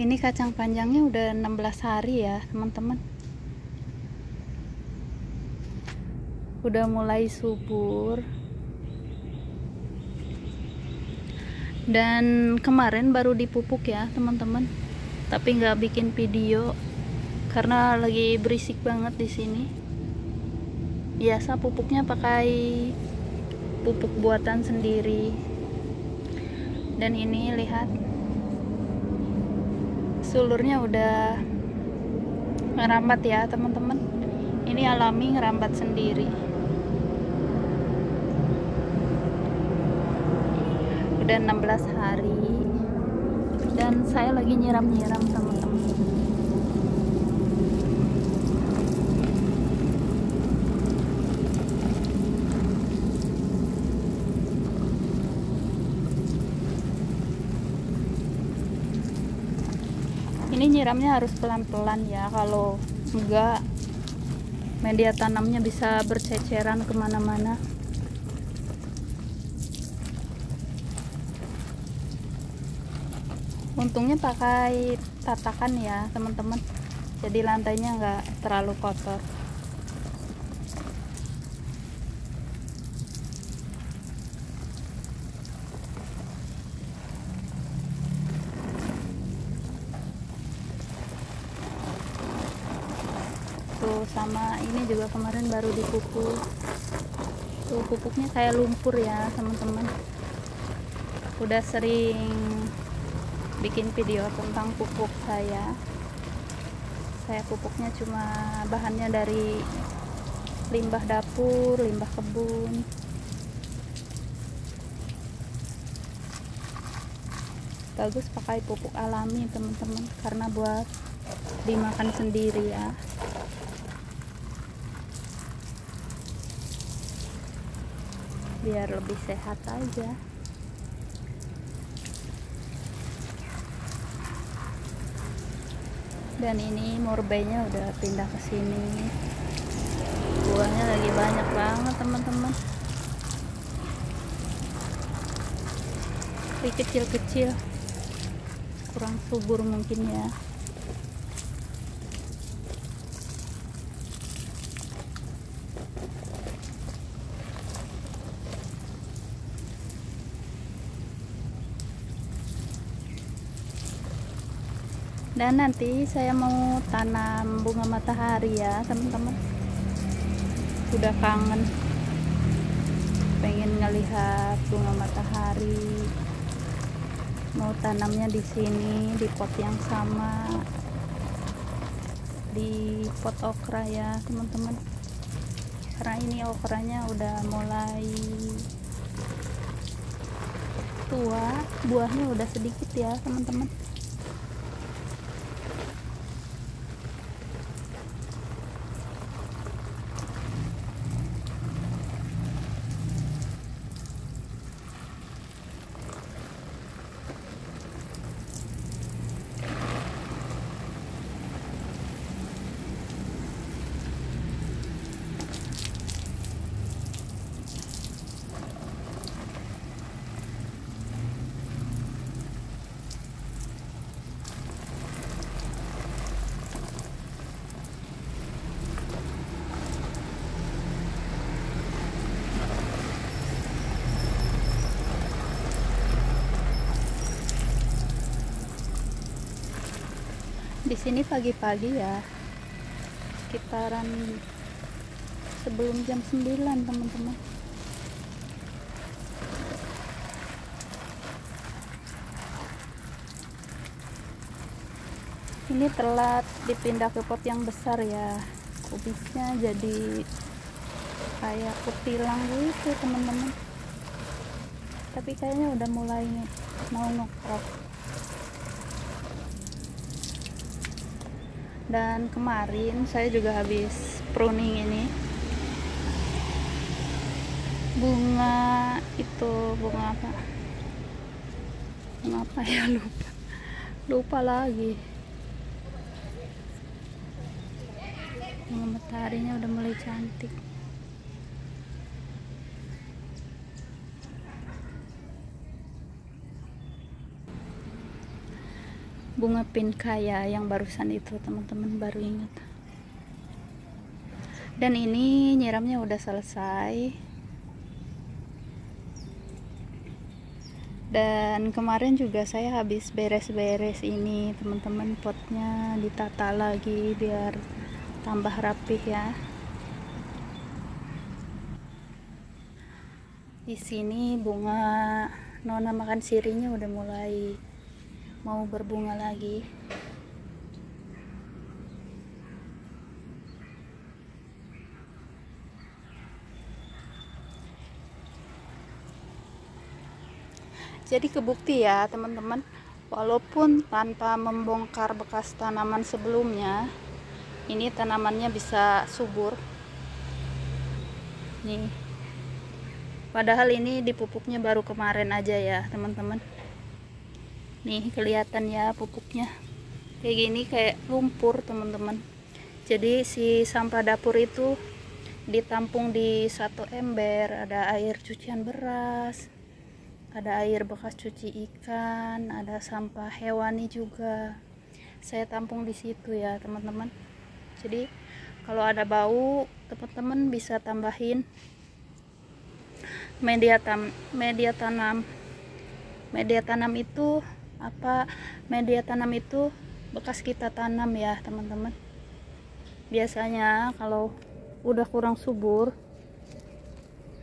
Ini kacang panjangnya udah 16 hari ya teman-teman, udah mulai subur. Dan kemarin baru dipupuk ya teman-teman, tapi nggak bikin video karena lagi berisik banget di sini. Biasa pupuknya pakai pupuk buatan sendiri. Dan ini lihat, sulurnya udah ngerambat ya teman-teman. Ini alami ngerambat sendiri. Udah 16 hari dan saya lagi nyiram-nyiram teman-teman. Ini nyiramnya harus pelan-pelan ya, kalau enggak media tanamnya bisa berceceran kemana-mana. Untungnya pakai tatakan ya teman-teman, jadi lantainya enggak terlalu kotor. Tuh, sama ini juga kemarin baru dipupuk. Tuh, pupuknya kayak lumpur ya teman-teman. Udah sering bikin video tentang pupuk saya pupuknya cuma bahannya dari limbah dapur, limbah kebun. Bagus pakai pupuk alami teman-teman, karena buat dimakan sendiri ya. Biar lebih sehat aja. Dan ini morbainya udah pindah ke sini. Buahnya lagi banyak banget teman-teman. Ini kecil-kecil, kurang subur mungkin ya. Dan nanti saya mau tanam bunga matahari ya teman-teman. Udah kangen, pengen ngelihat bunga matahari. Mau tanamnya di sini, di pot yang sama, di pot okra ya teman-teman. Karena ini okranya udah mulai tua, buahnya udah sedikit ya teman-teman. Di sini pagi-pagi ya, sekitaran sebelum jam 9 teman-teman. Ini telat dipindah ke pot yang besar ya, kubisnya jadi kayak kutilang gitu teman-teman. Tapi kayaknya udah mulai mau ngekrop. Dan kemarin saya juga habis pruning ini bunga itu, bunga apa ya, lupa lagi. Bunga mataharinya udah mulai cantik. bunga pinkaya yang barusan itu, teman-teman baru ingat. Dan ini nyiramnya udah selesai. Dan kemarin juga saya habis beres-beres ini, teman-teman, potnya ditata lagi biar tambah rapih ya. Di sini bunga Nona makan sirinya udah mulai mau berbunga lagi. Jadi kebukti ya teman-teman, walaupun tanpa membongkar bekas tanaman sebelumnya, ini tanamannya bisa subur nih. Padahal ini dipupuknya baru kemarin aja ya teman-teman. Nih kelihatan ya pupuknya kayak gini, kayak lumpur teman-teman. Jadi si sampah dapur itu ditampung di satu ember, ada air cucian beras, ada air bekas cuci ikan, ada sampah hewani juga. Saya tampung di situ ya teman-teman. Jadi kalau ada bau, teman-teman bisa tambahin media tanam. Media tanam itu apa? Media tanam itu bekas kita tanam ya teman-teman. Biasanya kalau udah kurang subur,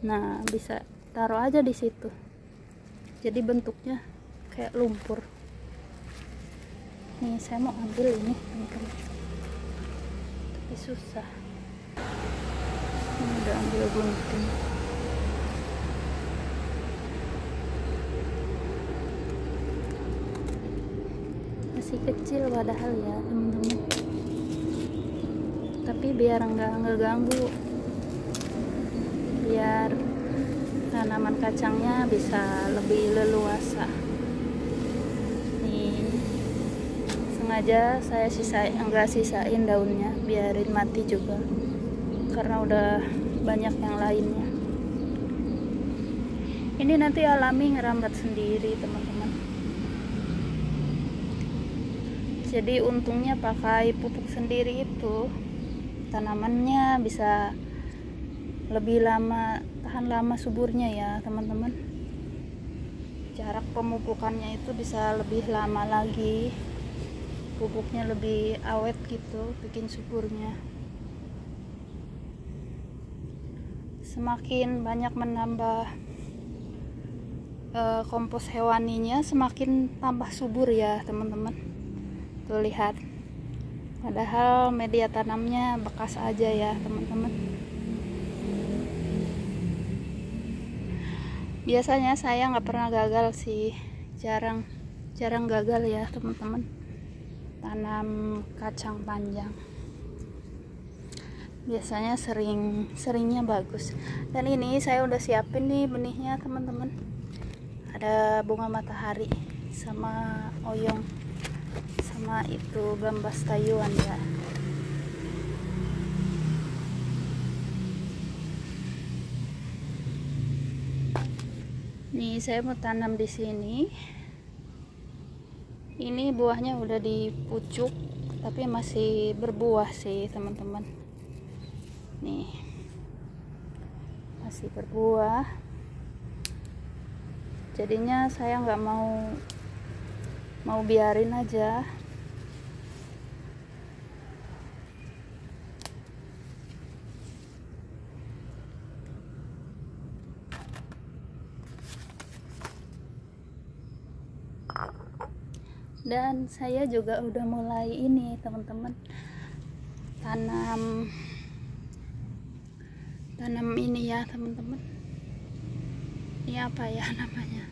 nah bisa taruh aja di situ. Jadi bentuknya kayak lumpur. Nih saya mau ambil ini teman-teman, tapi susah. Ini udah ambil gunting. Masih kecil padahal ya teman-teman, tapi biar nggak ngeganggu, biar tanaman kacangnya bisa lebih leluasa. Nih sengaja saya enggak sisain daunnya, biarin mati juga karena udah banyak yang lainnya. Ini nanti alami ngerambat sendiri teman-teman. Jadi untungnya pakai pupuk sendiri itu tanamannya bisa lebih lama, tahan lama suburnya ya teman-teman. Jarak pemupukannya itu bisa lebih lama lagi, pupuknya lebih awet gitu, bikin suburnya. Semakin banyak menambah kompos hewaninya, semakin tambah subur ya teman-teman. Tuh lihat, padahal media tanamnya bekas aja ya teman-teman. Biasanya saya nggak pernah gagal sih, jarang gagal ya teman-teman tanam kacang panjang. Biasanya seringnya bagus. Dan ini saya udah siapin nih benihnya teman-teman. Ada bunga matahari sama oyong, sama itu gambas Taiwan ya. Nih saya mau tanam di sini. Ini buahnya udah dipucuk, tapi masih berbuah sih teman-teman. Nih masih berbuah. Jadinya saya nggak mau biarin aja. Dan saya juga udah mulai ini teman-teman, tanam ini ya teman-teman. Ini apa ya namanya?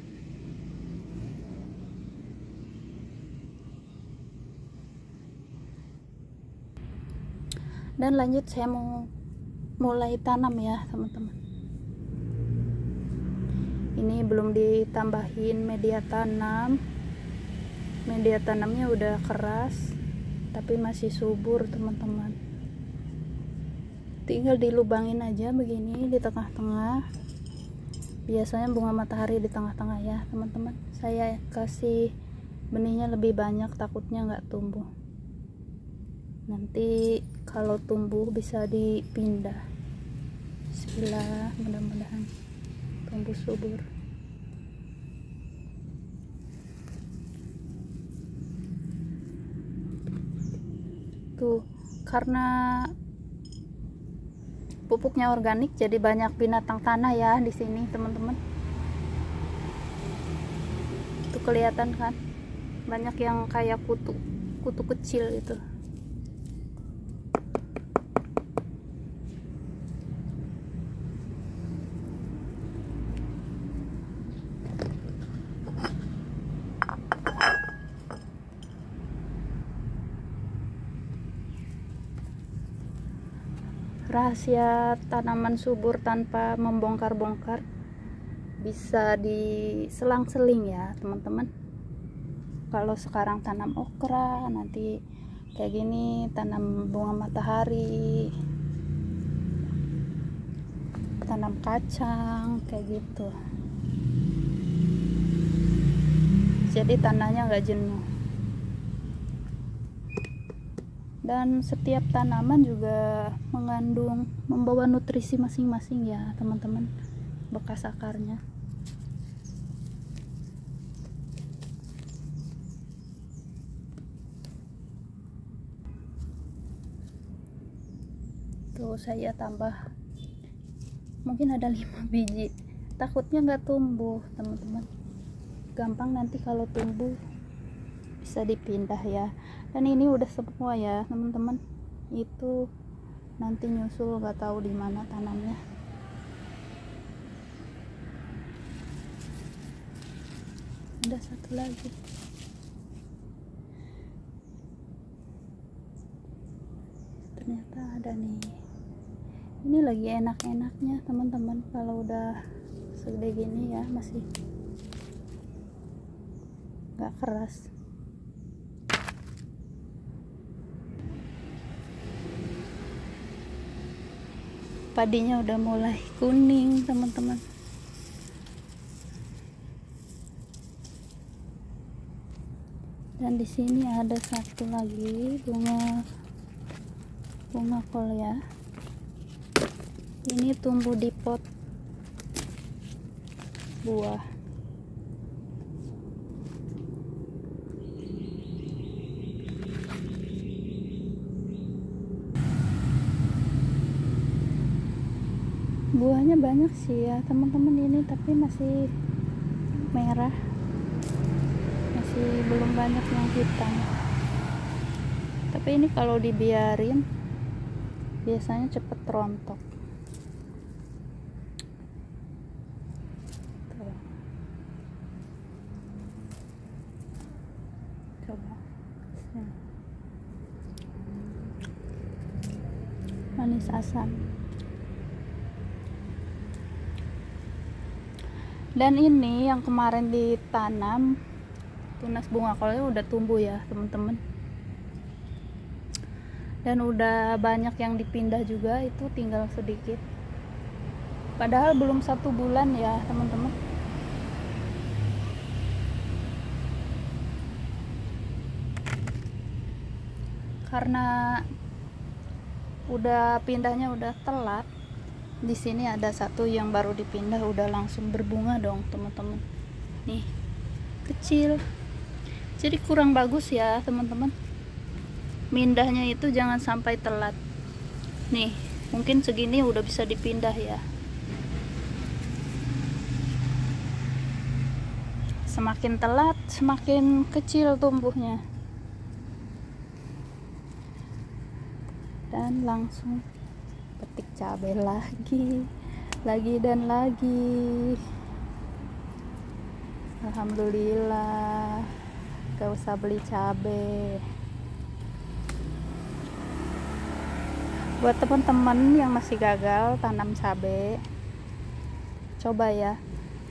Dan lanjut saya mau mulai tanam ya teman-teman. Ini belum ditambahin media tanam. Media tanamnya udah keras tapi masih subur teman-teman. Tinggal dilubangin aja begini di tengah-tengah. Biasanya bunga matahari di tengah-tengah ya teman-teman. Saya kasih benihnya lebih banyak, takutnya nggak tumbuh. Nanti kalau tumbuh bisa dipindah. Bismillah, mudah-mudahan tumbuh subur. Tuh, karena pupuknya organik jadi banyak binatang tanah ya di sini teman-teman. Tuh kelihatan kan, banyak yang kayak kutu kecil itu. Rahasia tanaman subur tanpa membongkar-bongkar bisa diselang-seling ya teman-teman. Kalau sekarang tanam okra, nanti kayak gini tanam bunga matahari, tanam kacang kayak gitu. Jadi tanahnya nggak jenuh. Dan setiap tanaman juga membawa nutrisi masing-masing ya teman-teman, bekas akarnya. Tuh saya tambah mungkin ada 5 biji, takutnya nggak tumbuh teman-teman. Gampang nanti kalau tumbuh bisa dipindah ya. Dan ini udah semua ya teman-teman, itu nanti nyusul nggak tahu di mana tanamnya. Ada satu lagi, ternyata ada nih. Ini lagi enak-enaknya teman-teman, kalau udah segede gini ya, masih nggak keras. Padinya udah mulai kuning teman-teman. Dan di sini ada satu lagi bunga kol ya. Ini tumbuh di pot buah. Buahnya banyak sih ya teman-teman ini, tapi masih merah, masih belum banyak yang hitam. Tapi ini kalau dibiarin biasanya cepet rontok. Tuh. Coba manis asam. Dan ini yang kemarin ditanam, tunas bunga kolnya udah tumbuh ya teman-teman. Dan udah banyak yang dipindah juga, itu tinggal sedikit. Padahal belum 1 bulan ya teman-teman. Karena udah pindahnya udah telat. Di sini ada satu yang baru dipindah udah langsung berbunga dong teman-teman. Nih, kecil. Jadi kurang bagus ya teman-teman. Mindahnya itu jangan sampai telat. Nih, mungkin segini udah bisa dipindah ya. Semakin telat, semakin kecil tumbuhnya. Dan langsung petik cabai lagi dan lagi. Alhamdulillah, gak usah beli cabai. Buat teman-teman yang masih gagal tanam cabai, coba ya,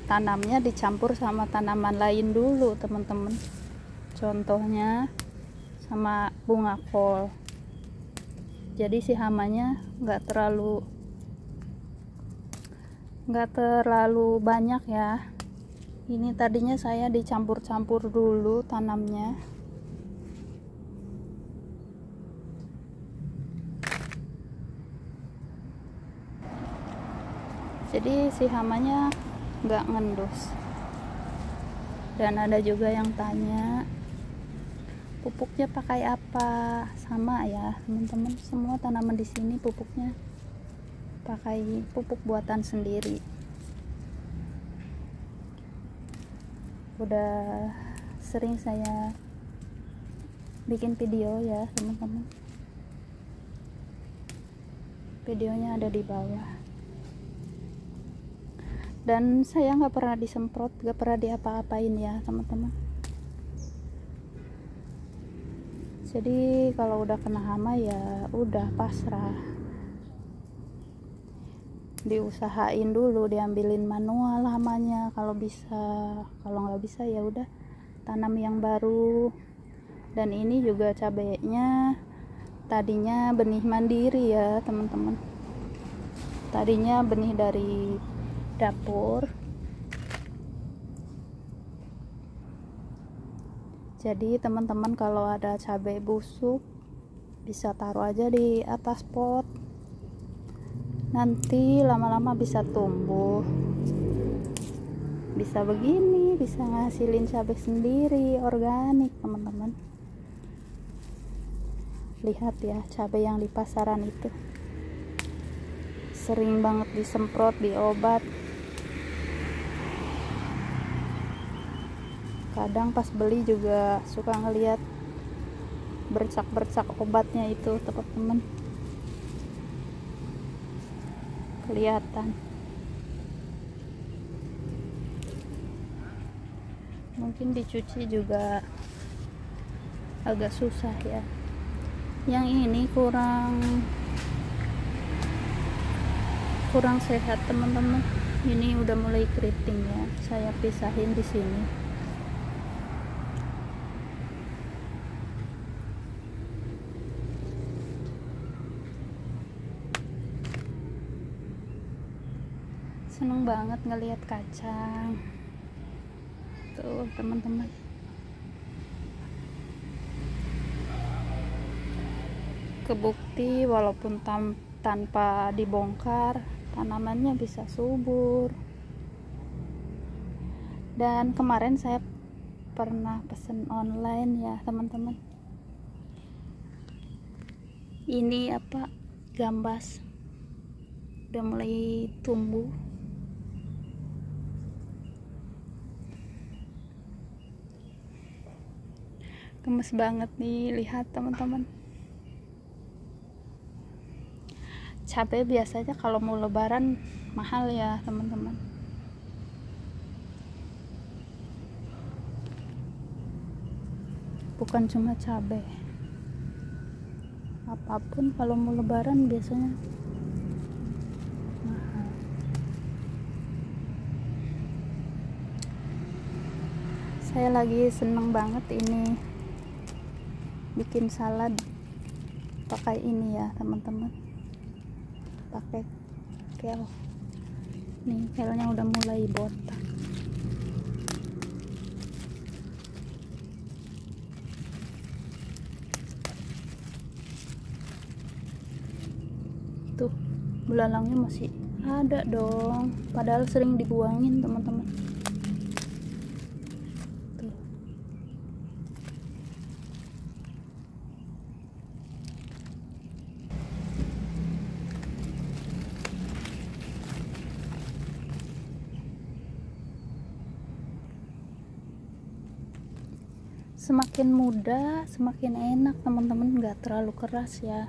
tanamnya dicampur sama tanaman lain dulu teman-teman. Contohnya sama bunga kol. Jadi si hamanya nggak terlalu banyak ya. Ini tadinya saya dicampur-campur dulu tanamnya. Jadi si hamanya nggak ngendus. Dan ada juga yang tanya pupuknya pakai apa? Sama ya teman-teman, semua tanaman di sini pupuknya pakai pupuk buatan sendiri. Udah sering saya bikin video ya teman-teman. Videonya ada di bawah. Dan saya nggak pernah disemprot, nggak pernah diapa-apain ya teman-teman. Jadi kalau udah kena hama ya udah pasrah, diusahain dulu, diambilin manual hamanya kalau bisa. Kalau nggak bisa ya udah tanam yang baru. Dan ini juga cabenya tadinya benih mandiri ya teman-teman, tadinya benih dari dapur. Jadi teman-teman kalau ada cabai busuk bisa taruh aja di atas pot, nanti lama-lama bisa tumbuh, bisa begini, bisa ngasilin cabai sendiri organik teman-teman. Lihat ya cabai yang di pasaran itu sering banget disemprot, diobat. Kadang pas beli juga suka ngeliat bercak-bercak obatnya itu teman-teman, kelihatan. Mungkin dicuci juga agak susah ya. Yang ini kurang sehat teman-teman. Ini udah mulai keriting ya, saya pisahin di sini. Seneng banget ngelihat kacang tuh teman-teman. Kebukti walaupun tanpa dibongkar tanamannya bisa subur. Dan kemarin saya pernah pesen online ya teman-teman, ini apa, gambas udah mulai tumbuh. Gemes banget nih, lihat teman-teman. Cabai biasanya kalau mau lebaran mahal ya teman-teman. Bukan cuma cabai, apapun kalau mau lebaran biasanya mahal. Saya lagi seneng banget ini bikin salad pakai ini ya teman-teman, pakai kel. Nih kelnya udah mulai botak. Tuh belalangnya masih ada dong, padahal sering dibuangin teman-teman. Tuh. Semakin muda semakin enak teman-teman, nggak terlalu keras ya.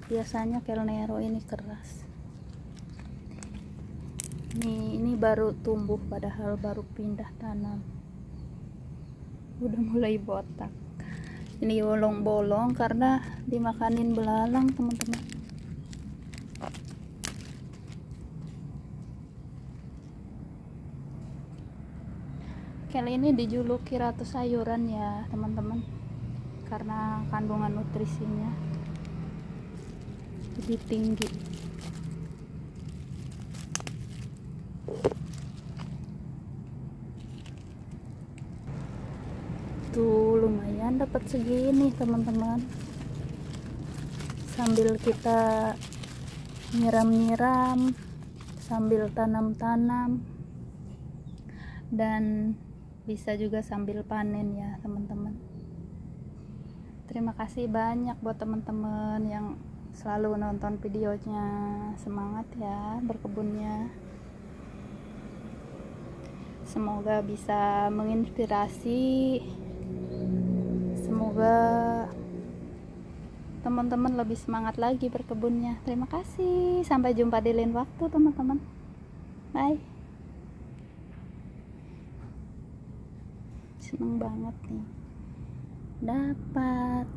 Biasanya kel Nero ini keras. Ini baru tumbuh padahal baru pindah tanam, udah mulai botak. Ini bolong-bolong karena dimakanin belalang teman-teman. Kel ini dijuluki ratu sayuran ya teman-teman, karena kandungan nutrisinya lebih tinggi. lumayan dapat segini teman-teman, sambil kita nyiram-nyiram, sambil tanam-tanam, dan bisa juga sambil panen ya teman-teman. Terima kasih banyak buat teman-teman yang selalu nonton videonya. Semangat ya berkebunnya. Semoga bisa menginspirasi. Semoga teman-teman lebih semangat lagi berkebunnya. Terima kasih. Sampai jumpa di lain waktu teman-teman. Bye. Seneng banget nih dapat